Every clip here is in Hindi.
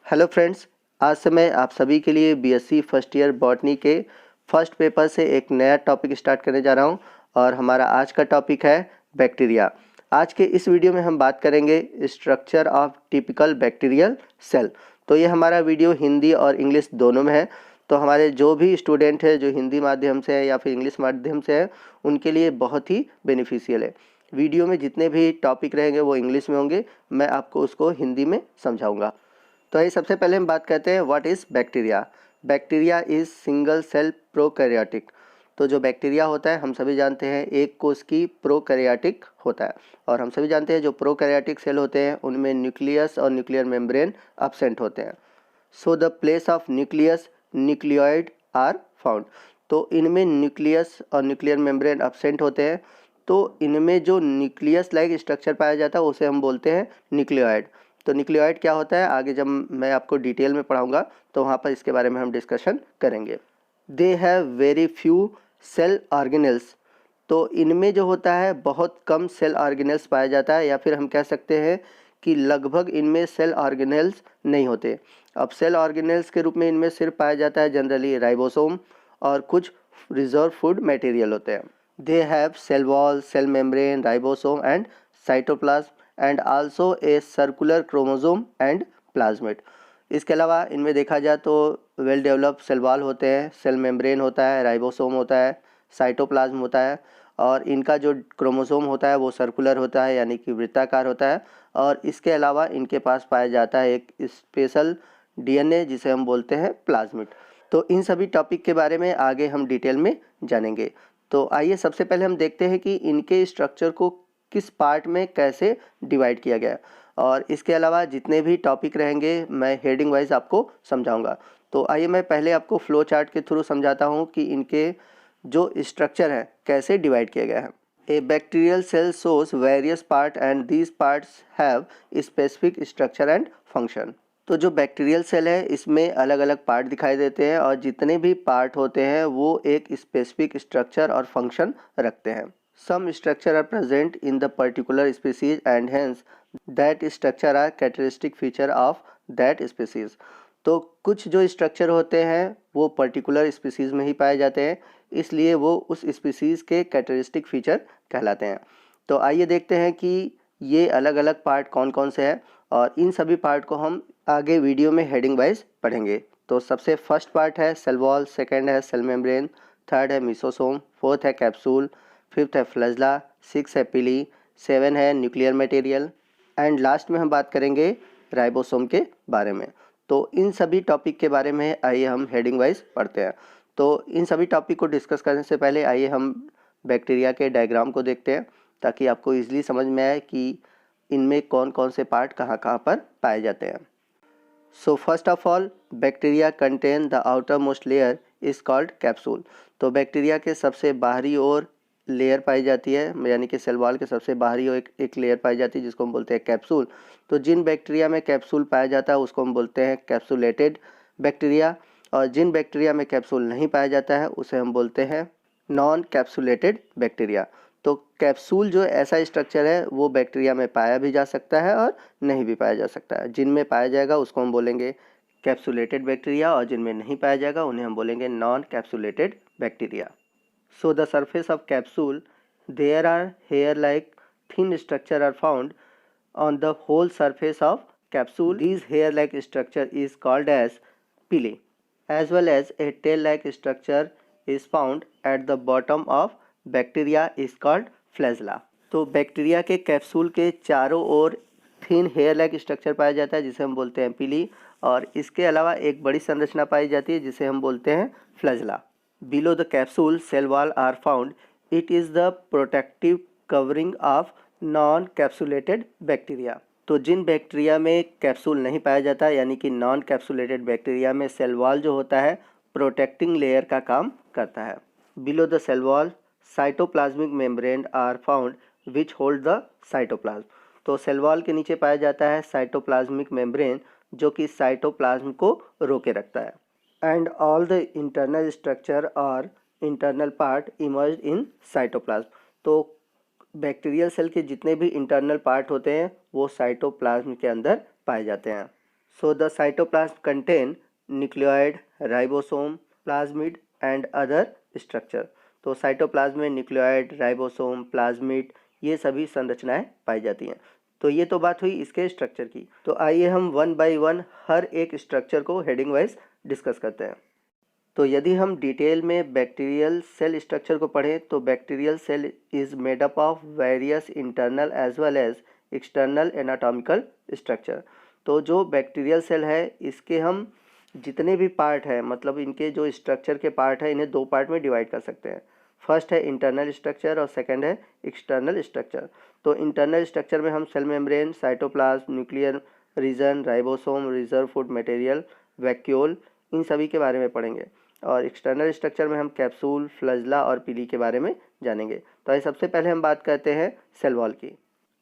हेलो फ्रेंड्स, आज से मैं आप सभी के लिए बीएससी फर्स्ट ईयर बॉटनी के फर्स्ट पेपर से एक नया टॉपिक स्टार्ट करने जा रहा हूं और हमारा आज का टॉपिक है बैक्टीरिया। आज के इस वीडियो में हम बात करेंगे structure of typical bacterial cell. तो ये हमारा वीडियो हिंदी और इंग्लिश दोनों में है, तो हमारे जो भी स्टूडेंट है जो हिंदी माध्यम से है या फिर इंग्लिश माध्यम से है उनके लिए बहुत ही बेनिफिशियल है। वीडियो में जितने भी टॉपिक रहेंगे वो इंग्लिश में होंगे, मैं आपको उसको हिंदी में समझाऊँगा। तो आइए सबसे पहले हम बात करते हैं what is bacteria. Bacteria is single cell prokaryotic. तो जो बैक्टीरिया होता है हम सभी जानते हैं एक कोष की प्रोकैरियोटिक होता है, और हम सभी जानते हैं जो प्रोकैरियोटिक सेल होते हैं उनमें न्यूक्लियस और न्यूक्लियर मेम्ब्रेन अब्सेंट होते हैं। So the place of nucleus nucleoid are found. तो इनमें न्यूक्लियस और न्यूक्लियर मेम्ब्रेन अब्सेंट होते हैं, तो इनमें जो न्यूक्लियस लाइक स्ट्रक्चर पाया जाता है उसे हम बोलते हैं न्यूक्लियोइड। तो न्यूक्लियोइड क्या होता है आगे जब मैं आपको डिटेल में पढ़ाऊंगा तो वहाँ पर इसके बारे में हम डिस्कशन करेंगे। They have very few cell organelles. तो इनमें जो होता है बहुत कम सेल ऑर्गेनेल्स पाया जाता है, या फिर हम कह सकते हैं कि लगभग इनमें सेल ऑर्गेनेल्स नहीं होते। अब सेल ऑर्गेनेल्स के रूप में इनमें सिर्फ पाया जाता है जनरली राइबोसोम और कुछ रिजर्व फूड मटेरियल होते हैं। They have cell wall, cell membrane, ribosome and cytoplasm and also a circular chromosome and plasmid. इसके अलावा इनमें देखा जाए तो वेल डेवलप्ड सेल वॉल होते हैं, सेल मेम्ब्रेन होता है, राइबोसोम होता है, साइटोप्लाज्म होता है, और इनका जो क्रोमोसोम होता है वो सर्कुलर होता है यानी कि वृत्ताकार होता है। और इसके अलावा इनके पास पाया जाता है एक स्पेशल डीएनए जिसे हम बोलते हैं प्लाज्मिड। तो इन सभी टॉपिक के बारे में आगे हम डिटेल में जानेंगे। तो आइए सबसे पहले हम देखते हैं कि इनके स्ट्रक्चर को किस पार्ट में कैसे डिवाइड किया गया है, और इसके अलावा जितने भी टॉपिक रहेंगे मैं हेडिंग वाइज आपको समझाऊंगा। तो आइए मैं पहले आपको फ्लो चार्ट के थ्रू समझाता हूं कि इनके जो स्ट्रक्चर है कैसे डिवाइड किया गया है। A bacterial cell shows various part and these parts have specific structure and function. तो जो बैक्टीरियल सेल है इसमें अलग अलग पार्ट दिखाई देते हैं, और जितने भी पार्ट होते हैं वो एक स्पेसिफिक स्ट्रक्चर और फंक्शन रखते हैं। Some structure are present in the particular species and hence that structure are characteristic feature of that species. तो कुछ जो स्ट्रक्चर होते हैं वो पर्टिकुलर स्पीसीज में ही पाए जाते हैं, इसलिए वो उस स्पीसीज के कैरेक्टरिस्टिक फीचर कहलाते हैं। तो आइए देखते हैं कि ये अलग अलग पार्ट कौन कौन से हैं, और इन सभी पार्ट को हम आगे वीडियो में हेडिंग वाइज पढ़ेंगे। तो सबसे फर्स्ट पार्ट है सेल वॉल, सेकेंड है सेल मेम्ब्रेन, थर्ड है मिसोसोम, फोर्थ है कैप्सूल, फिफ्थ है फ्लैजला, सिक्स है पिली, सेवन है न्यूक्लियर मटेरियल, एंड लास्ट में हम बात करेंगे राइबोसोम के बारे में। तो इन सभी टॉपिक के बारे में आइए हम हेडिंग वाइज पढ़ते हैं। तो इन सभी टॉपिक को डिस्कस करने से पहले आइए हम बैक्टीरिया के डायग्राम को देखते हैं, ताकि आपको ईजिली समझ में आए कि इनमें कौन कौन से पार्ट कहाँ कहाँ पर पाए जाते हैं। So first of all bacteria contain the outer most layer is called capsule. तो बैक्टीरिया के सबसे बाहरी ओर लेयर पाई जाती है, यानी कि सेल वॉल के सबसे बाहरी ओर एक लेयर पाई जाती है जिसको हम बोलते हैं कैप्सूल। तो जिन बैक्टीरिया में कैप्सूल पाया जाता है उसको हम बोलते हैं कैप्सुलेटेड बैक्टीरिया, और जिन बैक्टीरिया में कैप्सूल नहीं पाया जाता है उसे हम बोलते हैं नॉन कैप्सुलेटेड बैक्टीरिया। तो कैप्सूल जो ऐसा स्ट्रक्चर है वो बैक्टीरिया में पाया भी जा सकता है और नहीं भी पाया जा सकता है। जिनमें पाया जाएगा उसको हम बोलेंगे कैप्सुलेटेड बैक्टीरिया, और जिनमें नहीं पाया जाएगा उन्हें हम बोलेंगे non capsulated bacteria. So the surface of capsule there are hair like thin structure are found on the whole surface of capsule. These hair like structure is called as pili, as well as a tail like structure is found at the bottom of bacteria is called flagella. तो बैक्टीरिया के कैप्सूल के चारों ओर थिन हेयर लाइक स्ट्रक्चर पाया जाता है जिसे हम बोलते हैं पिली, और इसके अलावा एक बड़ी संरचना पाई जाती है जिसे हम बोलते हैं flagella. Below the capsule cell wall are found. It is the protective covering of non capsulated bacteria. तो जिन बैक्टीरिया में कैप्सूल नहीं पाया जाता यानी कि नॉन कैप्सुलेटेड बैक्टीरिया में सेल वॉल जो होता है प्रोटेक्टिंग लेयर का काम करता है। Below the cell wall cytoplasmic membrane are found which hold the cytoplasm. तो सेल वॉल के नीचे पाया जाता है साइटोप्लाज्मिक मेम्ब्रेन जो कि साइटोप्लाज्म को रोके रखता है। And all the internal structure और internal part emerged in cytoplasm. तो बैक्टीरियल सेल के जितने भी इंटरनल पार्ट होते हैं वो साइटोप्लाज्म के अंदर पाए जाते हैं। So the cytoplasm contain nucleoid, ribosome, plasmid and other structure। तो साइटोप्लाज्म में न्यूक्लियोइड, राइबोसोम, प्लाज्मिड ये सभी संरचनाएं पाई जाती हैं। तो ये तो बात हुई इसके स्ट्रक्चर की। तो आइए हम वन बाय वन हर एक स्ट्रक्चर को हेडिंग वाइज डिस्कस करते हैं। तो यदि हम डिटेल में बैक्टीरियल सेल स्ट्रक्चर को पढ़ें तो bacterial cell is made up of various internal as well as external anatomical structure. तो जो बैक्टीरियल सेल है इसके हम जितने भी पार्ट है, मतलब इनके जो स्ट्रक्चर के पार्ट है, इन्हें दो पार्ट में डिवाइड कर सकते हैं। फर्स्ट है इंटरनल स्ट्रक्चर और सेकंड है एक्सटर्नल स्ट्रक्चर। तो इंटरनल स्ट्रक्चर में हम cell membrane, cytoplasm, nuclear region, ribosome, reserve food material, vacuole इन सभी के बारे में पढ़ेंगे। और एक्सटर्नल स्ट्रक्चर में हम कैप्सूल, फ्लैजेला और पीली के बारे में जानेंगे। तो आइए सबसे पहले हम बात करते हैं सेल वॉल की।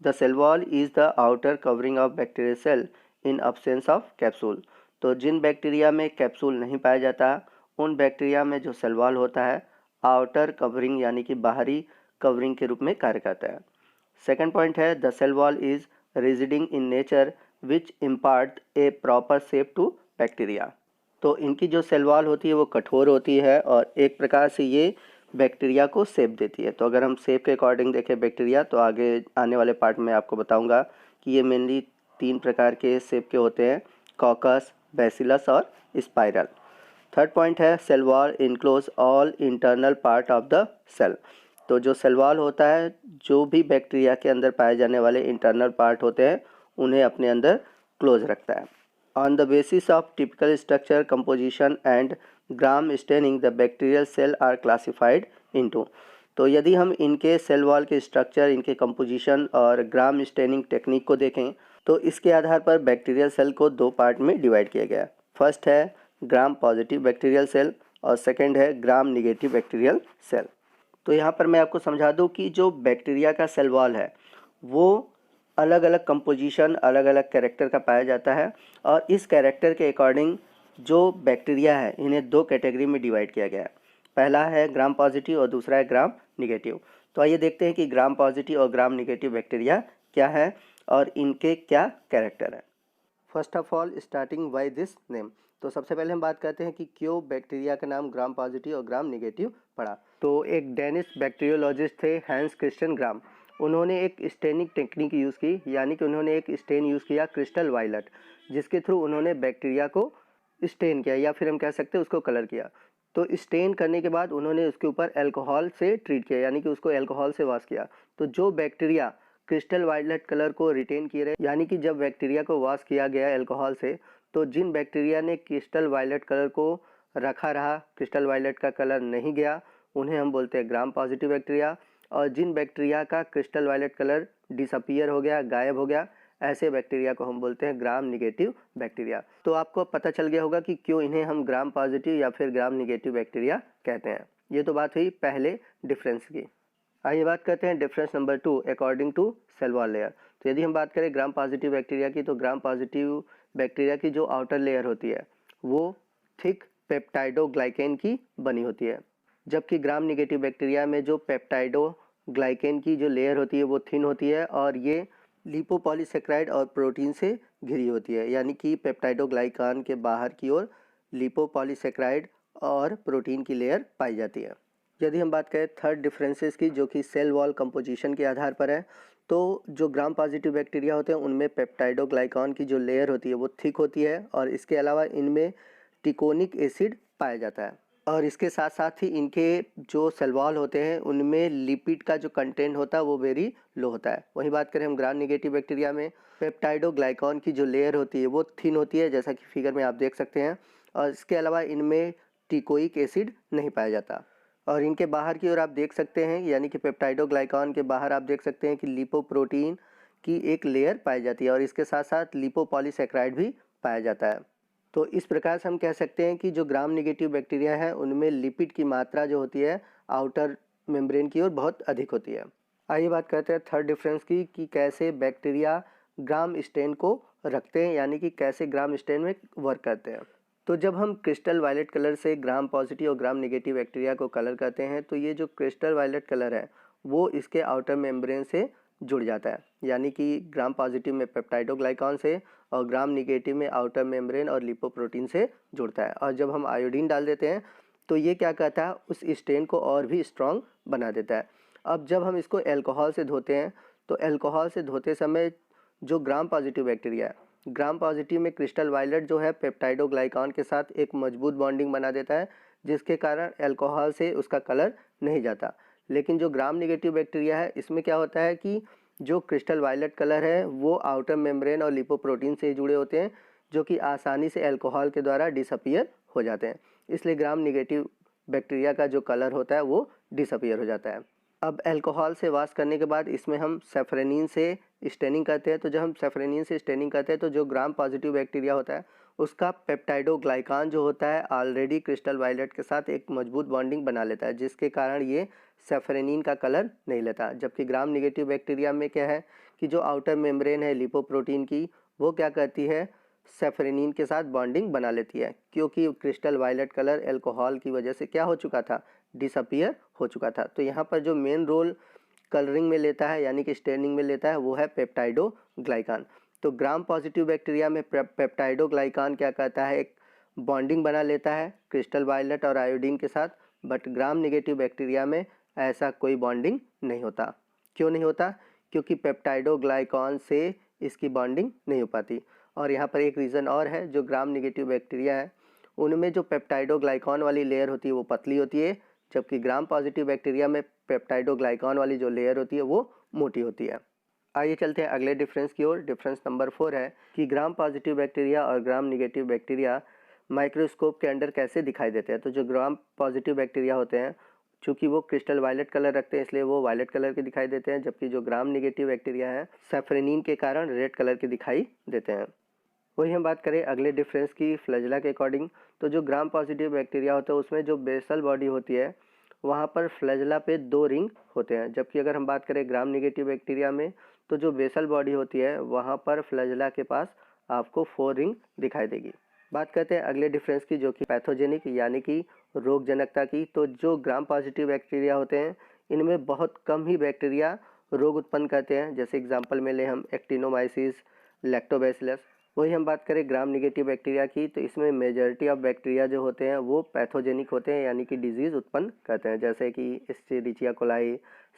The cell wall is the outer covering of bacterial cell in absence of capsule. तो जिन बैक्टीरिया में कैप्सूल नहीं पाया जाता उन बैक्टीरिया में जो सेल वॉल होता है आउटर कवरिंग यानी कि बाहरी कवरिंग के रूप में कार्य करता है। सेकंड पॉइंट है the cell wall is rigid in nature which impart a proper shape to bacteria. तो इनकी जो सेल वॉल होती है वो कठोर होती है और एक प्रकार से ये बैक्टीरिया को शेप देती है। तो अगर हम शेप के अकॉर्डिंग देखें बैक्टीरिया तो आगे आने वाले पार्ट में आपको बताऊंगा कि ये मेनली 3 प्रकार के शेप के होते हैं, कॉकस, बैसिलस और स्पाइरल। थर्ड पॉइंट है cell wall enclose all internal part of the cell. तो जो सेल वॉल होता है जो भी बैक्टीरिया के अंदर पाए जाने वाले इंटरनल पार्ट होते हैं उन्हें अपने अंदर क्लोज रखता है। On the basis of typical structure, composition and gram staining, the bacterial cell are classified into। तो यदि हम इनके सेल वॉल के स्ट्रक्चर, इनके कंपोजिशन और ग्राम स्टेनिंग टेक्निक को देखें तो इसके आधार पर बैक्टीरियल सेल को 2 पार्ट में डिवाइड किया गया है। फर्स्ट है ग्राम पॉजिटिव बैक्टीरियल सेल और सेकंड है ग्राम निगेटिव बैक्टीरियल सेल। तो यहाँ पर मैं आपको समझा दूँ कि जो बैक्टीरिया का सेल वॉल है वो अलग अलग कंपोजिशन, अलग अलग कैरेक्टर का पाया जाता है और इस कैरेक्टर के अकॉर्डिंग जो बैक्टीरिया है इन्हें 2 कैटेगरी में डिवाइड किया गया है। पहला है ग्राम पॉजिटिव और दूसरा है ग्राम निगेटिव। तो आइए देखते हैं कि ग्राम पॉजिटिव और ग्राम निगेटिव बैक्टीरिया क्या है और इनके क्या कैरेक्टर है। First of all starting by this name. तो सबसे पहले हम बात करते हैं कि क्यों बैक्टीरिया का नाम ग्राम पॉजिटिव और ग्राम निगेटिव पड़ा। तो एक डेनिश बैक्टीरियोलॉजिस्ट थे हैंस क्रिस्टियन ग्राम। उन्होंने एक स्टेनिंग टेक्निक यूज़ की, यानी कि उन्होंने एक स्टेन यूज़ किया क्रिस्टल वायलेट, जिसके थ्रू उन्होंने बैक्टीरिया को स्टेन किया या फिर हम कह सकते हैं उसको कलर किया। तो स्टेन करने के बाद उन्होंने उसके ऊपर अल्कोहल से ट्रीट किया, यानी कि उसको अल्कोहल से वॉश किया। तो जो बैक्टीरिया क्रिस्टल वायलेट कलर को रिटेन किए रहे, यानी कि जब बैक्टीरिया को वॉश किया गया अल्कोहल से, तो जिन बैक्टीरिया ने क्रिस्टल वायलेट कलर को रखा रहा, क्रिस्टल वायलेट का कलर नहीं गया, उन्हें हम बोलते हैं ग्राम पॉजिटिव बैक्टीरिया। और जिन बैक्टीरिया का क्रिस्टल वायलेट कलर डिसअपियर हो गया, गायब हो गया, ऐसे बैक्टीरिया को हम बोलते हैं ग्राम निगेटिव बैक्टीरिया। तो आपको पता चल गया होगा कि क्यों इन्हें हम ग्राम पॉजिटिव या फिर ग्राम निगेटिव बैक्टीरिया कहते हैं। ये तो बात हुई पहले डिफरेंस की। आइए बात करते हैं difference number 2 according to cell wall layer. तो यदि हम बात करें ग्राम पॉजिटिव बैक्टीरिया की, तो ग्राम पॉजिटिव बैक्टीरिया की जो आउटर लेयर होती है वो थिक पेप्टाइडोग्लाइकेन की बनी होती है, जबकि ग्राम निगेटिव बैक्टीरिया में जो पेप्टाइडोग्लाइकेन की जो लेयर होती है वो थिन होती है और ये लिपोपॉलीसेक्राइड और प्रोटीन से घिरी होती है, यानी कि पेप्टाइडोग्लाइकान के बाहर की ओर लिपोपॉलीसेक्राइड और प्रोटीन की लेयर पाई जाती है। यदि हम बात करें थर्ड डिफरेंसेस की, जो कि सेल वॉल कंपोजिशन के आधार पर है, तो जो ग्राम पॉजिटिव बैक्टीरिया होते हैं उनमें पेप्टाइडोग्लाइकान की जो लेयर होती है वो थिक होती है और इसके अलावा इनमें टिकोनिक एसिड पाया जाता है। और इसके साथ साथ ही इनके जो सेल वॉल होते हैं उनमें लिपिड का जो कंटेंट होता है वो वेरी लो होता है। वहीं बात करें हम ग्राम निगेटिव बैक्टीरिया में, पेप्टाइडोग्लाइकान की जो लेयर होती है वो थिन होती है, जैसा कि फिगर में आप देख सकते हैं, और इसके अलावा इनमें टिकोइक एसिड नहीं पाया जाता। और इनके बाहर की ओर आप देख सकते हैं, यानी कि पेप्टाइडोग्लाइकान के बाहर आप देख सकते हैं कि लिपोप्रोटीन की एक लेयर पाई जाती है और इसके साथ साथ लिपोपॉलीसेक्राइड भी पाया जाता है। तो इस प्रकार से हम कह सकते हैं कि जो ग्राम निगेटिव बैक्टीरिया है उनमें लिपिड की मात्रा जो होती है आउटर मेम्ब्रेन की ओर बहुत अधिक होती है। आइए बात करते हैं थर्ड डिफरेंस की कि कैसे बैक्टीरिया ग्राम स्टेन को रखते हैं, यानी कि कैसे ग्राम स्टेन में वर्क करते हैं। तो जब हम क्रिस्टल वायलेट कलर से ग्राम पॉजिटिव और ग्राम निगेटिव बैक्टीरिया को कलर करते हैं तो ये जो क्रिस्टल वायलेट कलर है वो इसके आउटर मेम्ब्रेन से जुड़ जाता है, यानी कि ग्राम पॉजिटिव में पेप्टाइडोग्लाइकॉन से और ग्राम निगेटिव में आउटर मेम्ब्रेन और लिपोप्रोटीन से जुड़ता है। और जब हम आयोडीन डाल देते हैं तो ये क्या करता है, उस स्टेन को और भी स्ट्रॉन्ग बना देता है। अब जब हम इसको एल्कोहल से धोते हैं तो एल्कोहल से धोते समय जो ग्राम पॉजिटिव बैक्टीरिया है, ग्राम पॉजिटिव में क्रिस्टल वायलेट जो है पेप्टाइडोग्लाइकॉन के साथ एक मजबूत बॉन्डिंग बना देता है, जिसके कारण एल्कोहल से उसका कलर नहीं जाता। लेकिन जो ग्राम निगेटिव बैक्टीरिया है, इसमें क्या होता है कि जो क्रिस्टल वायलेट कलर है वो आउटर मेम्ब्रेन और लिपोप्रोटीन से जुड़े होते हैं, जो कि आसानी से एल्कोहल के द्वारा डिसअपियर हो जाते हैं। इसलिए ग्राम निगेटिव बैक्टीरिया का जो कलर होता है वो डिसअपियर हो जाता है। अब एल्कोहल से वॉश करने के बाद इसमें हम सेफ्रेनिन से स्टेनिंग करते हैं। तो जब हम सेफ्रेनिन से स्टेनिंग करते हैं तो जो ग्राम पॉजिटिव बैक्टीरिया होता है उसका पेप्टाइडोग्लाइकान जो होता है ऑलरेडी क्रिस्टल वायलेट के साथ एक मजबूत बॉन्डिंग बना लेता है, जिसके कारण ये सेफ्रेनिन का कलर नहीं लेता। जबकि ग्राम निगेटिव बैक्टीरिया में क्या है कि जो आउटर मेम्ब्रेन है लिपोप्रोटीन की, वो क्या करती है, सेफ्रेनिन के साथ बॉन्डिंग बना लेती है, क्योंकि क्रिस्टल वायलेट कलर एल्कोहल की वजह से क्या हो चुका था, डिसअपियर हो चुका था। तो यहाँ पर जो मेन रोल कलरिंग में लेता है यानी कि स्टेनिंग में लेता है वो है पेप्टाइडोग्लाइकान। तो ग्राम पॉजिटिव बैक्टीरिया में पेप्टाइडोग्लाइकान क्या करता है, एक बॉन्डिंग बना लेता है क्रिस्टल वायलेट और आयोडीन के साथ। बट ग्राम निगेटिव बैक्टीरिया में ऐसा कोई बॉन्डिंग नहीं होता। क्यों नहीं होता? क्योंकि पेप्टाइडोग्लाइकान से इसकी बॉन्डिंग नहीं हो पाती। और यहाँ पर एक रीज़न और है, जो ग्राम निगेटिव बैक्टीरिया है उनमें जो पेप्टाइडोग्लाइकान वाली लेयर होती है वो पतली होती है, जबकि ग्राम पॉजिटिव बैक्टीरिया में पेप्टाइडोग्लाइकान वाली जो लेयर होती है वो मोटी होती है। आइए चलते हैं अगले डिफरेंस की ओर। डिफरेंस नंबर 4 है कि ग्राम पॉजिटिव बैक्टीरिया और ग्राम निगेटिव बैक्टीरिया माइक्रोस्कोप के अंडर कैसे दिखाई देते हैं। तो जो ग्राम पॉजिटिव बैक्टीरिया होते हैं, चूँकि वो क्रिस्टल वायलेट कलर रखते हैं इसलिए वो वायलेट कलर के दिखाई देते हैं, जबकि जो ग्राम निगेटिव बैक्टीरिया है सेफ्रेनिन के कारण रेड कलर के दिखाई देते हैं। वही हम बात करें अगले डिफरेंस की फ्लैजेला के अकॉर्डिंग। तो जो ग्राम पॉजिटिव बैक्टीरिया होता है उसमें जो बेसल बॉडी होती है वहाँ पर फ्लैजेला पे 2 रिंग होते हैं, जबकि अगर हम बात करें ग्राम निगेटिव बैक्टीरिया में तो जो बेसल बॉडी होती है वहाँ पर फ्लैजेला के पास आपको 4 रिंग दिखाई देगी। बात करते हैं अगले डिफरेंस की, जो कि पैथोजेनिक यानी कि रोगजनकता की। तो जो ग्राम पॉजिटिव बैक्टीरिया होते हैं इनमें बहुत कम ही बैक्टीरिया रोग उत्पन्न करते हैं। जैसे एग्जाम्पल में ले हम एक्टिनोमाइसिस, लैक्टोबैसिलस। वही हम बात करें ग्राम निगेटिव बैक्टीरिया की, तो इसमें मेजॉरिटी ऑफ बैक्टीरिया जो होते हैं वो पैथोजेनिक होते हैं, यानी कि डिजीज़ उत्पन्न करते हैं, जैसे कि एस्चेरिचिया कोलाई,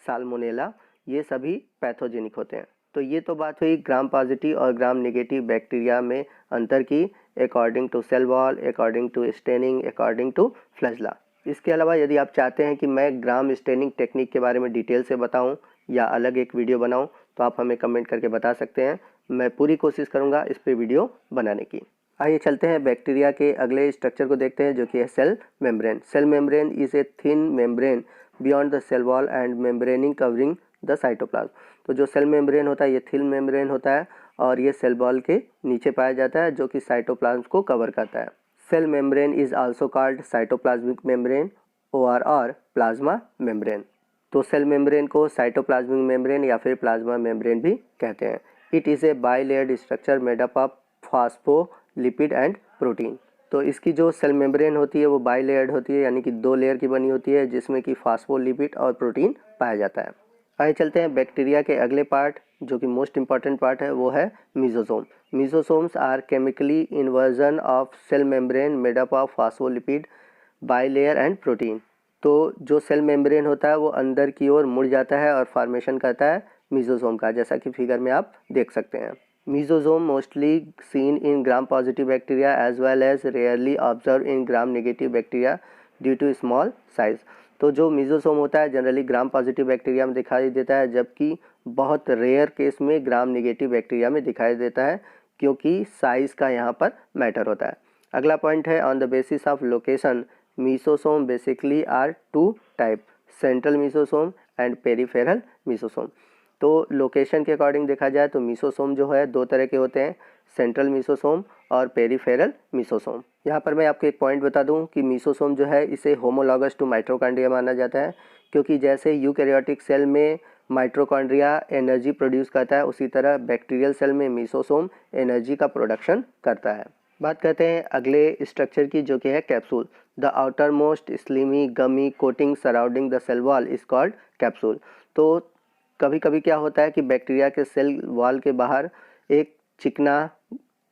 साल्मोनेला, ये सभी पैथोजेनिक होते हैं। तो ये तो बात हुई ग्राम पॉजिटिव और ग्राम निगेटिव बैक्टीरिया में अंतर की, according to cell wall, according to staining, according to flagella. इसके अलावा यदि आप चाहते हैं कि मैं ग्राम स्टेनिंग टेक्निक के बारे में डिटेल से बताऊं या अलग एक वीडियो बनाऊं, तो आप हमें कमेंट करके बता सकते हैं। मैं पूरी कोशिश करूंगा इस पे वीडियो बनाने की। आइए चलते हैं बैक्टीरिया के अगले स्ट्रक्चर को देखते हैं, जो कि है cell membrane. Cell membrane is a thin membrane beyond the cell wall and membrane covering the cytoplasm. तो जो सेल मेम्ब्रेन होता है ये थिन मेम्ब्रेन होता है और ये सेल वॉल के नीचे पाया जाता है, जो कि साइटोप्लाज्म को कवर करता है। Cell membrane is also called cytoplasmic membrane और प्लाज्मा मेम्ब्रेन। तो सेल मेम्ब्रेन को साइटोप्लाज्मिक मेम्ब्रेन या फिर प्लाज्मा मेम्ब्रेन भी कहते हैं। It is a bilayered structure made up of phospholipid and protein. तो इसकी जो सेल मेम्ब्रेन होती है वो बाइलेयर्ड होती है, यानी कि 2 लेयर की बनी होती है, जिसमें कि फॉस्फोलिपिड और प्रोटीन पाया जाता है। आइए चलते हैं बैक्टीरिया के अगले पार्ट, जो कि मोस्ट इंपॉर्टेंट पार्ट है, वो है mesosome. Mesosomes are chemically inversion of cell membrane made up of phospholipid, bilayer and protein. तो जो सेल मेम्ब्रेन होता है वो अंदर की ओर मुड़ जाता है और फॉर्मेशन करता है मीजोसोम का, जैसा कि फिगर में आप देख सकते हैं। Mesosome mostly seen in gram positive bacteria as well as rarely observe in gram negative bacteria due to small size. तो जो मीजोसोम होता है जनरली ग्राम पॉजिटिव बैक्टीरिया में दिखाई देता है, जबकि बहुत रेयर केस में ग्राम नेगेटिव बैक्टीरिया में दिखाई देता है, क्योंकि साइज़ का यहाँ पर मैटर होता है। अगला पॉइंट है on the basis of location mesosome basically are 2 type, central mesosome and peripheral mesosome. तो लोकेशन के अकॉर्डिंग देखा जाए तो मीसोसोम जो है 2 तरह के होते हैं, सेंट्रल मीसोसोम और पेरीफेरल मीसोसोम। यहाँ पर मैं आपको एक पॉइंट बता दूँ कि मीसोसोम जो है इसे होमोलॉगस टू माइटोकॉन्ड्रिया माना जाता है, क्योंकि जैसे यूकैरियोटिक सेल में माइटोकॉन्ड्रिया एनर्जी प्रोड्यूस करता है, उसी तरह बैक्टीरियल सेल में मीसोसोम एनर्जी का प्रोडक्शन करता है। बात करते हैं अगले स्ट्रक्चर की, जो कि है capsule. The outermost slimy gummy coating surrounding the cell wall is called capsule. तो कभी कभी क्या होता है कि बैक्टीरिया के सेल वॉल के बाहर एक चिकना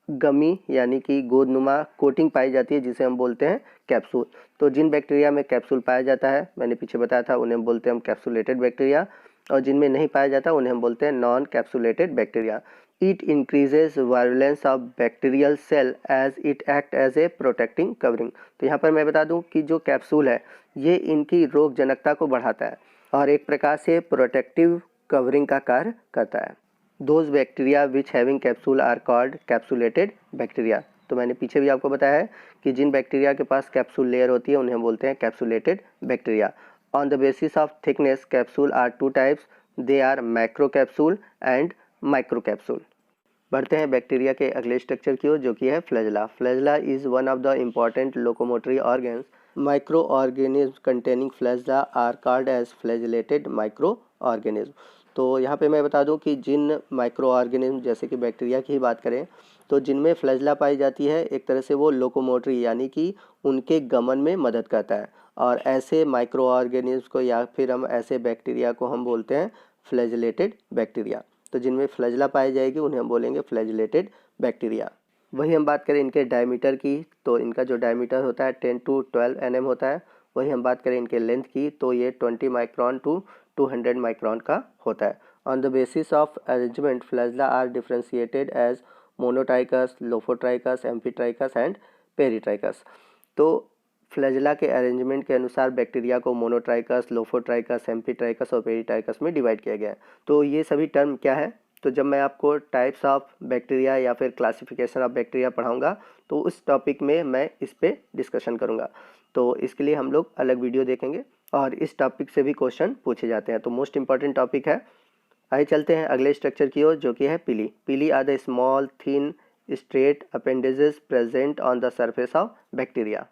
गमी यानी कि गोदनुमा कोटिंग पाई जाती है, जिसे हम बोलते हैं कैप्सूल। तो जिन बैक्टीरिया में कैप्सूल पाया जाता है, मैंने पीछे बताया था, उन्हें हम बोलते हैं हम कैप्सुलेटेड बैक्टीरिया, और जिनमें नहीं पाया जाता उन्हें हम बोलते हैं non capsulated bacteria. It increases virulence of bacterial cell as it act as a protecting covering. तो यहाँ पर मैं बता दूँ कि जो कैप्सूल है ये इनकी रोग जनकता को बढ़ाता है और एक प्रकार से प्रोटेक्टिव कवरिंग का कार्य करता है। Those bacteria which having capsule are called capsulated bacteria. तो मैंने पीछे भी आपको बताया है कि जिन बैक्टीरिया के पास कैप्सूल लेयर होती है उन्हें हम बोलते हैं capsulated bacteria. On the basis of thickness capsule are two types, they are macro capsule and micro capsule. बढ़ते हैं बैक्टीरिया के अगले स्ट्रक्चर की ओर, जो कि है flagella. Flagella is one of the important locomotory organs. Micro organism containing flagella are called as flagellated micro organism. तो यहाँ पे मैं बता दूँ कि जिन माइक्रो ऑर्गेनिज्म, जैसे कि बैक्टीरिया की ही बात करें, तो जिनमें फ्लैजेला पाई जाती है, एक तरह से वो लोकोमोटरी यानी कि उनके गमन में मदद करता है, और ऐसे माइक्रो ऑर्गेनिज्म को या फिर हम ऐसे बैक्टीरिया को हम बोलते हैं फ्लैजिलेटेड बैक्टीरिया। तो जिनमें फ्लैजेला पाई जाएगी उन्हें हम बोलेंगे फ्लैजिलेटेड बैक्टीरिया। वही हम बात करें इनके डायमीटर की, तो इनका जो डायमीटर होता है 10 to 12 nm होता है। वही हम बात करें इनके लेंथ की, तो ये 20 माइक्रॉन टू 200 माइक्रॉन का होता है। On the basis of arrangement flagella are differentiated as monotrichous, lophotrichous, amphitrichous and peritrichous. तो फ्लैजेला के अरेंजमेंट के अनुसार बैक्टीरिया को मोनोट्राइकस, लोफोट्राइकस, एम्फीट्राइकस और पेरीट्राइकस में डिवाइड किया गया है। तो ये सभी टर्म क्या है, तो जब मैं आपको टाइप्स ऑफ बैक्टीरिया या फिर क्लासिफिकेशन ऑफ बैक्टीरिया पढ़ाऊंगा तो उस टॉपिक में मैं इस पे डिस्कशन करूंगा। तो इसके लिए हम लोग अलग वीडियो देखेंगे और इस टॉपिक से भी क्वेश्चन पूछे जाते हैं, तो मोस्ट इंपॉर्टेंट टॉपिक है। आइए चलते हैं अगले स्ट्रक्चर की ओर, जो कि है pili. Pili are the small thin straight appendages present on the surface of bacteria.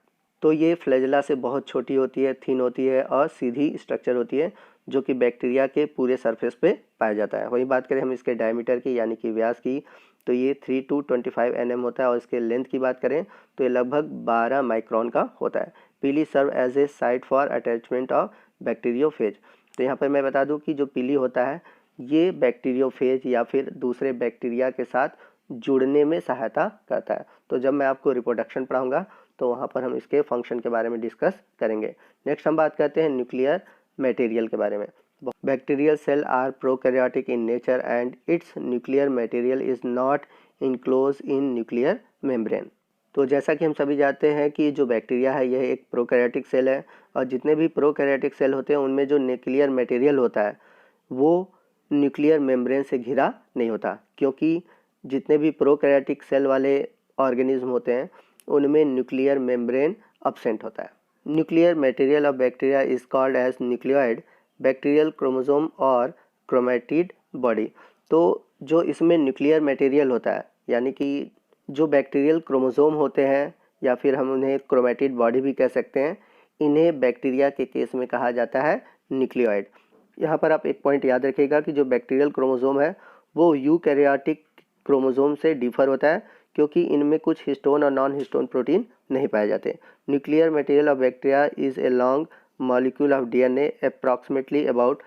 तो ये फ्लैजेला से बहुत छोटी होती है, थिन होती है और सीधी स्ट्रक्चर होती है, जो कि बैक्टीरिया के पूरे सरफेस पे पाया जाता है। वही बात करें हम इसके डायमीटर की यानी कि व्यास की, तो ये 3 to 25 nm होता है, और इसके लेंथ की बात करें तो ये लगभग 12 माइक्रॉन का होता है। Pili serve as a site for attachment of bacteriophage. तो यहाँ पर मैं बता दूँ कि जो पीली होता है ये बैक्टीरियोफेज या फिर दूसरे बैक्टीरिया के साथ जुड़ने में सहायता करता है। तो जब मैं आपको रिप्रोडक्शन पढ़ाऊँगा तो वहाँ पर हम इसके फंक्शन के बारे में डिस्कस करेंगे। नेक्स्ट हम बात करते हैं न्यूक्लियर मटेरियल के बारे में। Bacterial cell are prokaryotic in nature and its nuclear material is not enclose in nuclear membrane. तो जैसा कि हम सभी जानते हैं कि जो बैक्टीरिया है यह एक प्रोकैरियोटिक सेल है, और जितने भी प्रोकैरियोटिक सेल होते हैं उनमें जो न्यूक्लियर मटेरियल होता है वो न्यूक्लियर मेम्ब्रेन से घिरा नहीं होता, क्योंकि जितने भी प्रोकैरियोटिक सेल वाले ऑर्गेनिज्म होते हैं उनमें न्यूक्लियर मेम्ब्रेन अब्सेंट होता है। Nuclear material of bacteria is called as nucleoid, bacterial chromosome और क्रोमेटिड बॉडी। तो जो इसमें न्यूक्लियर मटेरियल होता है यानी कि जो बैक्टीरियल क्रोमोसोम होते हैं या फिर हम उन्हें क्रोमेटिड बॉडी भी कह सकते हैं, इन्हें बैक्टीरिया के केस में कहा जाता है न्यूक्लियोइड। यहाँ पर आप एक पॉइंट याद रखिएगा कि जो बैक्टीरियल क्रोमोसोम है वो यूकैरियोटिक क्रोमोसोम से डिफर होता है, क्योंकि इनमें कुछ हिस्टोन और नॉन हिस्टोन प्रोटीन नहीं पाए जाते। Nuclear material of bacteria is a long molecule of DNA approximately about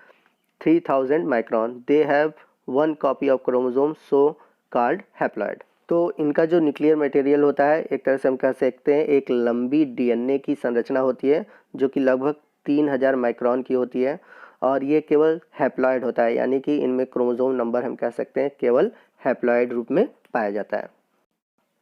3000 micron. They have one copy of chromosome so called haploid. तो इनका जो न्यूक्लियर मटेरियल होता है एक तरह से हम कह सकते हैं एक लंबी डीएनए की संरचना होती है, जो कि लगभग 3000 माइक्रॉन की होती है, और ये केवल हैप्लॉइड होता है, यानी कि इनमें क्रोमोसोम नंबर हम कह सकते हैं केवल हैप्लॉइड रूप में पाया जाता है।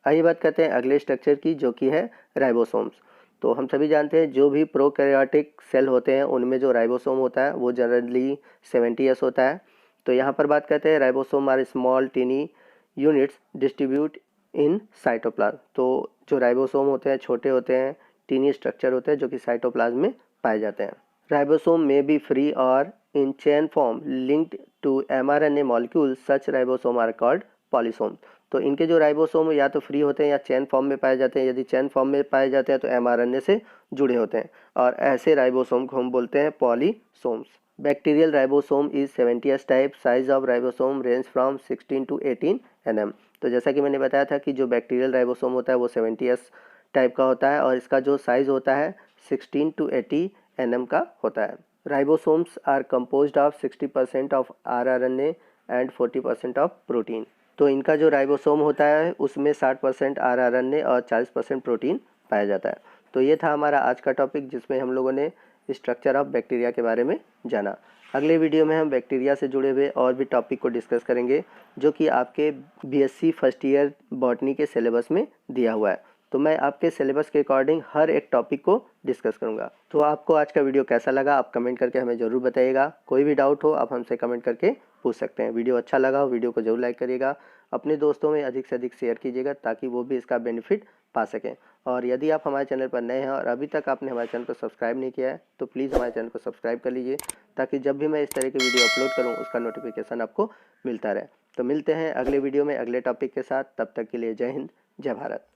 आइए बात करते हैं अगले स्ट्रक्चर की, जो कि है राइबोसोम्स। तो हम सभी जानते हैं जो भी प्रोकैरियोटिक सेल होते हैं उनमें जो राइबोसोम होता है वो जनरली 70S होता है। तो यहाँ पर बात करते हैं ribosome are small tiny units distribute in cytoplasm. तो जो राइबोसोम होते हैं छोटे होते हैं, टीनी स्ट्रक्चर होते हैं जो कि साइटोप्लाज्म में पाए जाते हैं। राइबोसोम में बी फ्री और in chain form linked to mRNA molecule, such ribosome are called polysome. तो इनके जो राइबोसोम या तो फ्री होते हैं या चेन फॉर्म में पाए जाते हैं। यदि चेन फॉर्म में पाए जाते हैं तो mRNA से जुड़े होते हैं, और ऐसे राइबोसोम को हम बोलते हैं polysomes. Bacterial ribosome is 70S type. Size of ribosome range from 16 to 18 nm। तो जैसा कि मैंने बताया था कि जो बैक्टीरियल राइबोसोम होता है वो 70S टाइप का होता है, और इसका जो साइज़ होता है 16 to 80 nm का होता है। Ribosomes are composed of 60% of rRNA and 40% of protein. तो इनका जो राइबोसोम होता है उसमें 60% rRNA और 40% प्रोटीन पाया जाता है। तो ये था हमारा आज का टॉपिक, जिसमें हम लोगों ने स्ट्रक्चर ऑफ बैक्टीरिया के बारे में जाना। अगले वीडियो में हम बैक्टीरिया से जुड़े हुए और भी टॉपिक को डिस्कस करेंगे, जो कि आपके बीएससी फर्स्ट ईयर बॉटनी के सिलेबस में दिया हुआ है। तो मैं आपके सिलेबस के अकॉर्डिंग हर एक टॉपिक को डिस्कस करूंगा। तो आपको आज का वीडियो कैसा लगा आप कमेंट करके हमें ज़रूर बताइएगा। कोई भी डाउट हो आप हमसे कमेंट करके पूछ सकते हैं। वीडियो अच्छा लगा हो वीडियो को जरूर लाइक करिएगा, अपने दोस्तों में अधिक से अधिक शेयर कीजिएगा ताकि वो भी इसका बेनिफिट पा सकें। और यदि आप हमारे चैनल पर नए हैं और अभी तक आपने हमारे चैनल को सब्सक्राइब नहीं किया है तो प्लीज़ हमारे चैनल को सब्सक्राइब कर लीजिए, ताकि जब भी मैं इस तरह की वीडियो अपलोड करूँ उसका नोटिफिकेशन आपको मिलता रहे। तो मिलते हैं अगले वीडियो में अगले टॉपिक के साथ। तब तक के लिए जय हिंद, जय भारत।